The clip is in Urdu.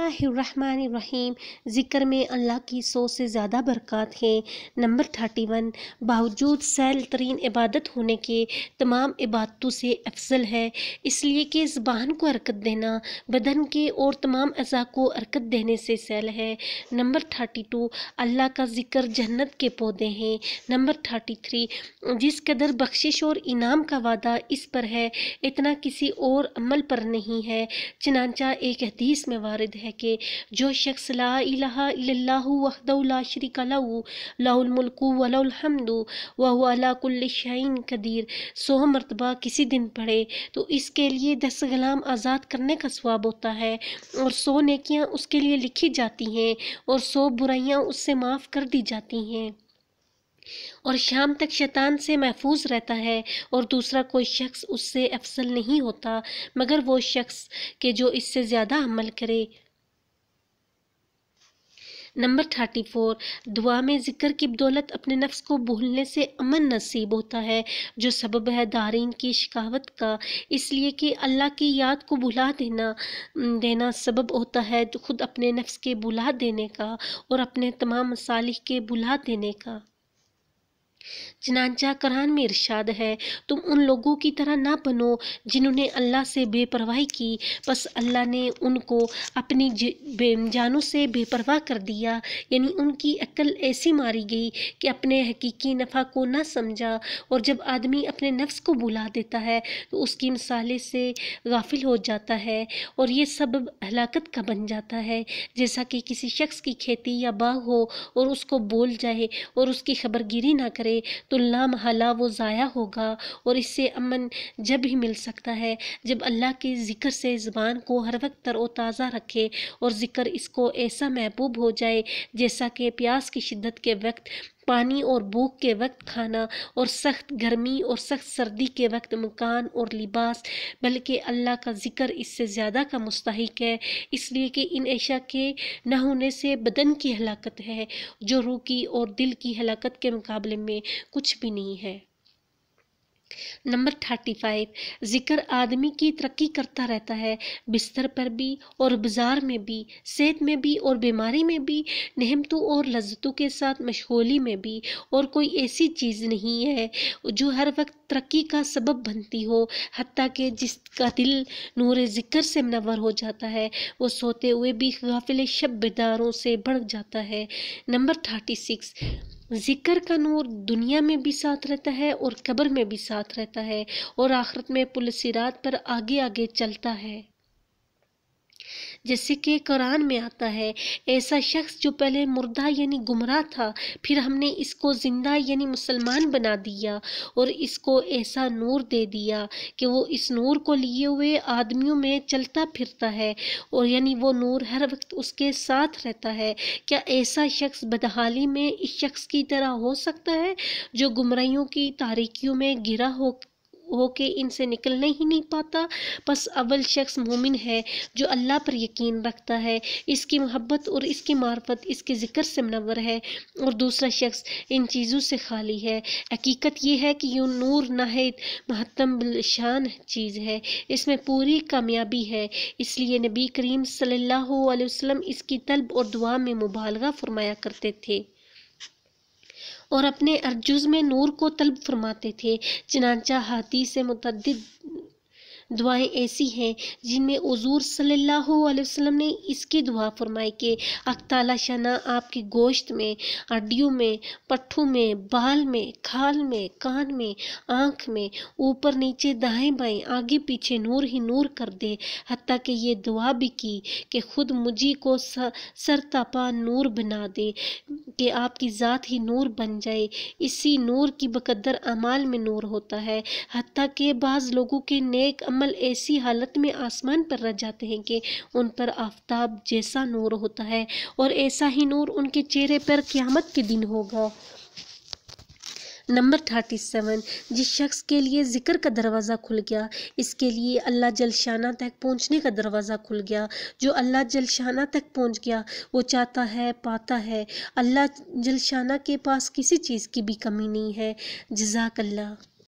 اللہ الرحمن الرحیم۔ ذکر میں اللہ کی 100 سے زیادہ برکات ہیں۔ نمبر 31، باوجود سہل ترین عبادت ہونے کے تمام عبادتوں سے افضل ہے، اس لیے کہ زبان کو حرکت دینا بدن کے اور تمام اعضاء کو حرکت دینے سے سہل ہے۔ نمبر 32، اللہ کا ذکر جنت کے پودے ہیں۔ نمبر 33، جس قدر بخشش اور انعام کا وعدہ اس پر ہے اتنا کسی اور عمل پر نہیں ہے، چنانچہ ایک حدیث میں وارد ہے کہ جو شخص لا الہ الا اللہ وحدہ لا شریک لہ لہ الملک و لہ الحمد وہو علی کل شیء قدیر 100 مرتبہ کسی دن پڑھے تو اس کے لیے 10 غلام آزاد کرنے کا ثواب ہوتا ہے، اور 100 نیکیاں اس کے لیے لکھی جاتی ہیں، اور 100 برائیاں اس سے معاف کر دی جاتی ہیں، اور شام تک شیطان سے محفوظ رہتا ہے، اور دوسرا کوئی شخص اس سے افضل نہیں ہوتا مگر وہ شخص کہ جو اس سے زیادہ عمل کرے۔ نمبر 34، دعا میں ذکر کی بدولت اپنے نفس کو بھولنے سے امن نصیب ہوتا ہے، جو سبب ہے دارین کی شکاوت کا، اس لیے کہ اللہ کی یاد کو بھلا دینا سبب ہوتا ہے خود اپنے نفس کے بھلا دینے کا اور اپنے تمام مصالح کے بھلا دینے کا۔ چنانچہ قرآن میں ارشاد ہے، تم ان لوگوں کی طرح نہ بنو جنہوں نے اللہ سے بے پرواہی کی، بس اللہ نے ان کو اپنی جانوں سے بے پرواہ کر دیا، یعنی ان کی عقل ایسی ماری گئی کہ اپنے حقیقی نفع کو نہ سمجھا، اور جب آدمی اپنے نفس کو بھلا دیتا ہے تو اس کی مصالح سے غافل ہو جاتا ہے، اور یہ سبب ہلاکت کا بن جاتا ہے، جیسا کہ کسی شخص کی کھیتی یا باغ ہو اور اس کو بول جائے اور اس کی خبرگیری نہ کرے تو لا محالہ وہ ضائع ہوگا، اور اس سے امن جب ہی مل سکتا ہے جب اللہ کے ذکر سے زبان کو ہر وقت تر و تازہ رکھے، اور ذکر اس کو ایسا محبوب ہو جائے جیسا کہ پیاس کی شدت کے وقت پانی اور بھوک کے وقت کھانا، اور سخت گرمی اور سخت سردی کے وقت مکان اور لباس، بلکہ اللہ کا ذکر اس سے زیادہ کا مستحق ہے، اس لیے کہ ان اشیاء کے نہ ہونے سے بدن کی ہلاکت ہے جو روح کی اور دل کی ہلاکت کے مقابلے میں کچھ بھی نہیں ہے۔ نمبر 35، ذکر آدمی کی ترقی کرتا رہتا ہے، بستر پر بھی اور بازار میں بھی، صحت میں بھی اور بیماری میں بھی، نعمتوں اور لذتوں کے ساتھ مشغولی میں بھی، اور کوئی ایسی چیز نہیں ہے جو ہر وقت ترقی کا سبب بنتی ہو، حتیٰ کہ جس کا دل نور ذکر سے منور ہو جاتا ہے وہ سوتے ہوئے بھی غافل شب بیداروں سے بڑھ جاتا ہے۔ نمبر 36، ذکر کا نور دنیا میں بھی ساتھ رہتا ہے اور قبر میں بھی ساتھ رہتا ہے، اور آخرت میں پل صراط پر آگے آگے چلتا ہے، جیسے کہ قرآن میں آتا ہے، ایسا شخص جو پہلے مردہ یعنی گمراہ تھا، پھر ہم نے اس کو زندہ یعنی مسلمان بنا دیا، اور اس کو ایسا نور دے دیا کہ وہ اس نور کو لیے ہوئے آدمیوں میں چلتا پھرتا ہے، اور یعنی وہ نور ہر وقت اس کے ساتھ رہتا ہے۔ کیا ایسا شخص بدحالی میں اس شخص کی طرح ہو سکتا ہے جو گمراہیوں کی تاریکیوں میں گرا ہو کے ان سے نکلنے ہی نہیں پاتا؟ پس اول شخص مومن ہے جو اللہ پر یقین رکھتا ہے، اس کی محبت اور اس کی معرفت اس کے ذکر سے منور ہے، اور دوسرا شخص ان چیزوں سے خالی ہے۔ حقیقت یہ ہے کہ یہ نور نہایت مہتم شان چیز ہے، اس میں پوری کامیابی ہے، اس لیے نبی کریم صلی اللہ علیہ وسلم اس کی طلب اور دعا میں مبالغہ فرمایا کرتے تھے، اور اپنے ارجز میں نور کو طلب فرماتے تھے، چنانچہ حدیث سے متعدد دعائیں ایسی ہیں جن میں حضور صلی اللہ علیہ وسلم نے اس کی دعا فرمائی کہ حق تعالی شانہ آپ کے گوشت میں، ہڈیوں میں، پٹھوں میں، بال میں، کھال میں، کان میں، آنکھ میں، اوپر نیچے دائیں بائیں آگے پیچھے نور ہی نور کر دے، حتیٰ کہ یہ دعا بھی کی کہ خود مجھے کو سر تاپا نور بنا دے، کہ آپ کی ذات ہی نور بن جائے۔ اسی نور کی بقدر اعمال میں نور ہوتا ہے، حتیٰ کہ بعض لوگوں کے نیک عمل ایسی حالت میں آسمان پر رہ جاتے ہیں کہ ان پر آفتاب جیسا نور ہوتا ہے، اور ایسا ہی نور ان کے چہرے پر قیامت کے دن ہوگا۔ نمبر 37، جس شخص کے لیے ذکر کا دروازہ کھل گیا اس کے لیے اللہ جل شانہ تک پہنچنے کا دروازہ کھل گیا، جو اللہ جل شانہ تک پہنچ گیا وہ چاہتا ہے پاتا ہے، اللہ جل شانہ کے پاس کسی چیز کی بھی کمی نہیں ہے۔ جزاک اللہ۔